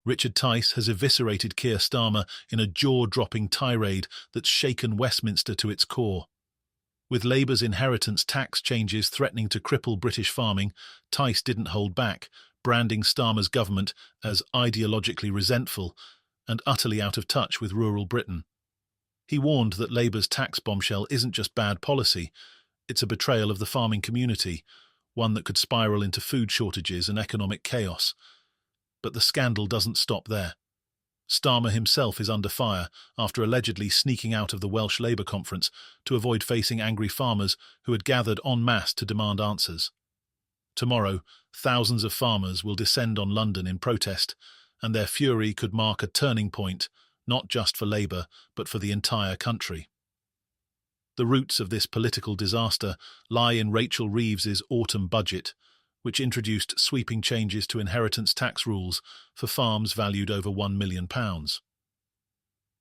Richard Tice has eviscerated Keir Starmer in a jaw-dropping tirade that's shaken Westminster to its core. With Labour's inheritance tax changes threatening to cripple British farming, Tice didn't hold back, branding Starmer's government as ideologically resentful and utterly out of touch with rural Britain. He warned that Labour's tax bombshell isn't just bad policy, it's a betrayal of the farming community, one that could spiral into food shortages and economic chaos. But the scandal doesn't stop there. Starmer himself is under fire after allegedly sneaking out of the Welsh Labour conference to avoid facing angry farmers who had gathered en masse to demand answers. Tomorrow, thousands of farmers will descend on London in protest, and their fury could mark a turning point, not just for Labour, but for the entire country. The roots of this political disaster lie in Rachel Reeves's autumn budget, which introduced sweeping changes to inheritance tax rules for farms valued over £1 million.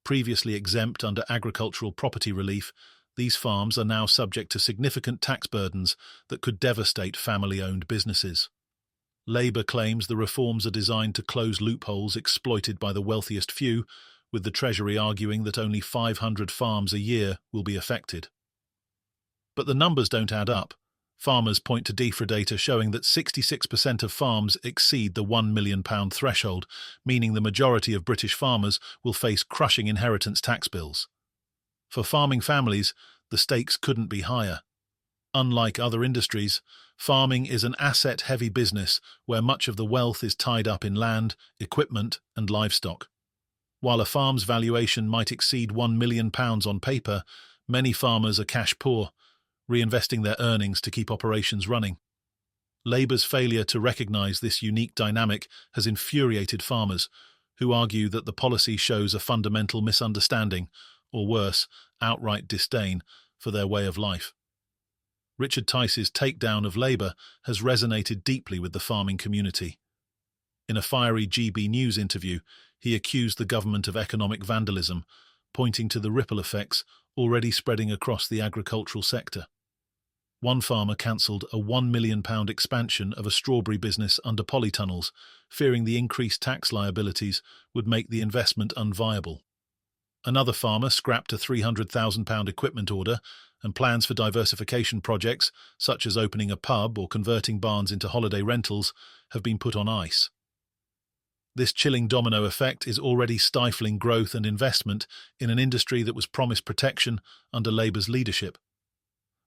Previously exempt under agricultural property relief, these farms are now subject to significant tax burdens that could devastate family-owned businesses. Labour claims the reforms are designed to close loopholes exploited by the wealthiest few, with the Treasury arguing that only 500 farms a year will be affected. But the numbers don't add up. Farmers point to DEFRA data showing that 66% of farms exceed the £1 million threshold, meaning the majority of British farmers will face crushing inheritance tax bills. For farming families, the stakes couldn't be higher. Unlike other industries, farming is an asset-heavy business where much of the wealth is tied up in land, equipment, and livestock. While a farm's valuation might exceed £1 million on paper, many farmers are cash poor, reinvesting their earnings to keep operations running. Labour's failure to recognise this unique dynamic has infuriated farmers, who argue that the policy shows a fundamental misunderstanding, or worse, outright disdain, for their way of life. Richard Tice's takedown of Labour has resonated deeply with the farming community. In a fiery GB News interview, he accused the government of economic vandalism, pointing to the ripple effects already spreading across the agricultural sector. One farmer cancelled a £1 million expansion of a strawberry business under polytunnels, fearing the increased tax liabilities would make the investment unviable. Another farmer scrapped a £300,000 equipment order, and plans for diversification projects, such as opening a pub or converting barns into holiday rentals, have been put on ice. This chilling domino effect is already stifling growth and investment in an industry that was promised protection under Labour's leadership.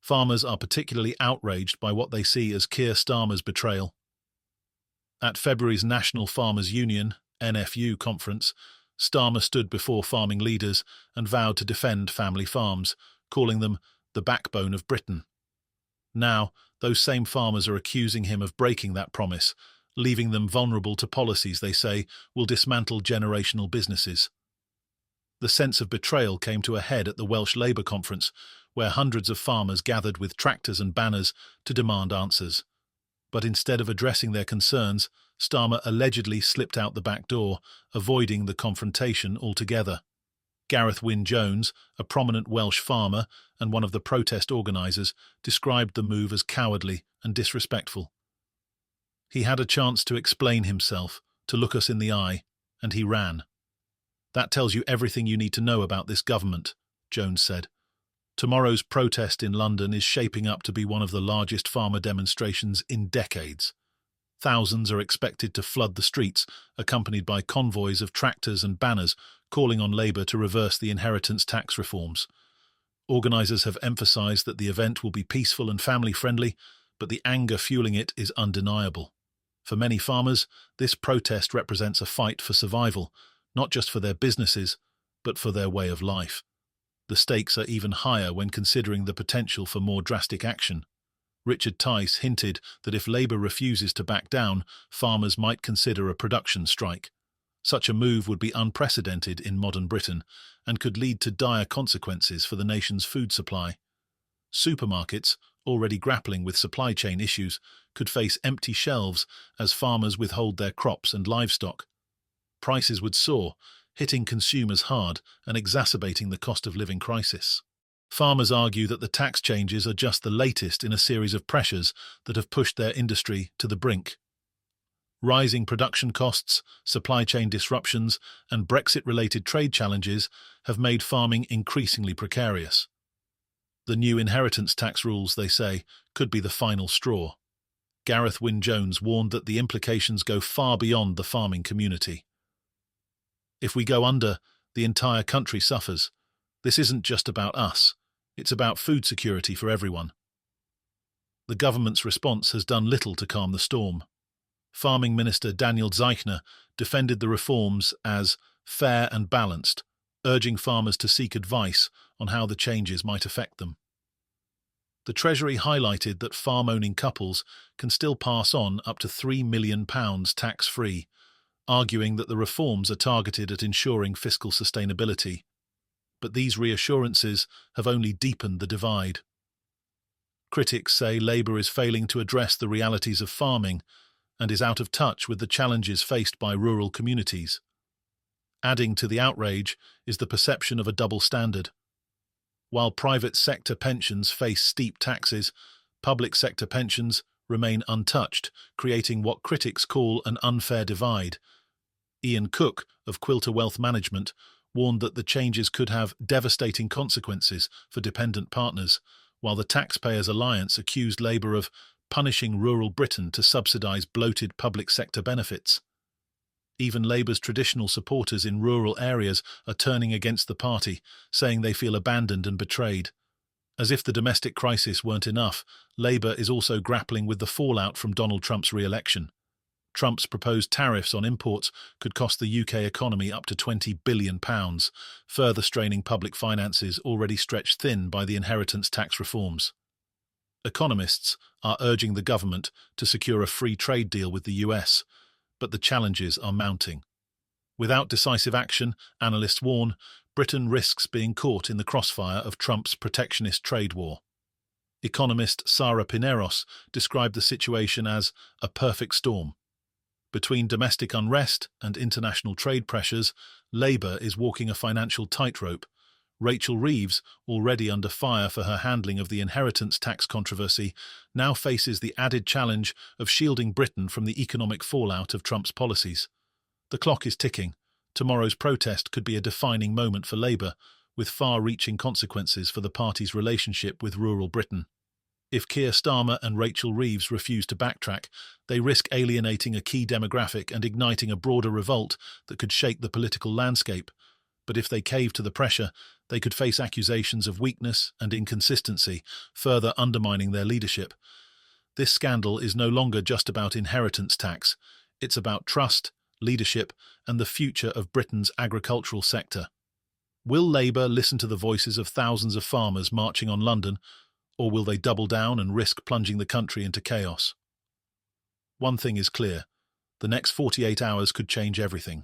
Farmers are particularly outraged by what they see as Keir Starmer's betrayal. At February's National Farmers Union (NFU) conference, Starmer stood before farming leaders and vowed to defend family farms, calling them the backbone of Britain. Now, those same farmers are accusing him of breaking that promise, leaving them vulnerable to policies they say will dismantle generational businesses. The sense of betrayal came to a head at the Welsh Labour conference, where hundreds of farmers gathered with tractors and banners to demand answers. But instead of addressing their concerns, Starmer allegedly slipped out the back door, avoiding the confrontation altogether. Gareth Wyn-Jones, a prominent Welsh farmer and one of the protest organisers, described the move as cowardly and disrespectful. He had a chance to explain himself, to look us in the eye, and he ran. "That tells you everything you need to know about this government," Jones said. "Tomorrow's protest in London is shaping up to be one of the largest farmer demonstrations in decades. Thousands are expected to flood the streets, accompanied by convoys of tractors and banners calling on Labour to reverse the inheritance tax reforms. Organisers have emphasised that the event will be peaceful and family-friendly, but the anger fueling it is undeniable. For many farmers, this protest represents a fight for survival, not just for their businesses, but for their way of life. The stakes are even higher when considering the potential for more drastic action. Richard Tice hinted that if Labour refuses to back down, farmers might consider a production strike. Such a move would be unprecedented in modern Britain and could lead to dire consequences for the nation's food supply. Supermarkets, already grappling with supply chain issues, could face empty shelves as farmers withhold their crops and livestock. Prices would soar, hitting consumers hard and exacerbating the cost of living crisis. Farmers argue that the tax changes are just the latest in a series of pressures that have pushed their industry to the brink. Rising production costs, supply chain disruptions, and Brexit-related trade challenges have made farming increasingly precarious. The new inheritance tax rules, they say, could be the final straw. Gareth Wyn-Jones warned that the implications go far beyond the farming community. If we go under, the entire country suffers. This isn't just about us. It's about food security for everyone. The government's response has done little to calm the storm. Farming Minister Daniel Zeichner defended the reforms as fair and balanced, urging farmers to seek advice on how the changes might affect them. The Treasury highlighted that farm-owning couples can still pass on up to £3 million tax-free, arguing that the reforms are targeted at ensuring fiscal sustainability. But these reassurances have only deepened the divide. Critics say Labour is failing to address the realities of farming and is out of touch with the challenges faced by rural communities. Adding to the outrage is the perception of a double standard. While private sector pensions face steep taxes, public sector pensions remain untouched, creating what critics call an unfair divide. Ian Cook of Quilter Wealth Management warned that the changes could have devastating consequences for dependent partners, while the Taxpayers' Alliance accused Labour of punishing rural Britain to subsidise bloated public sector benefits. Even Labour's traditional supporters in rural areas are turning against the party, saying they feel abandoned and betrayed. As if the domestic crisis weren't enough, Labour is also grappling with the fallout from Donald Trump's re-election. Trump's proposed tariffs on imports could cost the UK economy up to £20 billion, further straining public finances already stretched thin by the inheritance tax reforms. Economists are urging the government to secure a free trade deal with the US, but the challenges are mounting. Without decisive action, analysts warn, Britain risks being caught in the crossfire of Trump's protectionist trade war. Economist Sara Pineros described the situation as a perfect storm. Between domestic unrest and international trade pressures, Labour is walking a financial tightrope. Rachel Reeves, already under fire for her handling of the inheritance tax controversy, now faces the added challenge of shielding Britain from the economic fallout of Trump's policies. The clock is ticking. Tomorrow's protest could be a defining moment for Labour, with far-reaching consequences for the party's relationship with rural Britain. If Keir Starmer and Rachel Reeves refuse to backtrack, they risk alienating a key demographic and igniting a broader revolt that could shake the political landscape. But if they cave to the pressure, they could face accusations of weakness and inconsistency, further undermining their leadership. This scandal is no longer just about inheritance tax. It's about trust, leadership, and the future of Britain's agricultural sector. Will Labour listen to the voices of thousands of farmers marching on London, or will they double down and risk plunging the country into chaos? One thing is clear: the next 48 hours could change everything.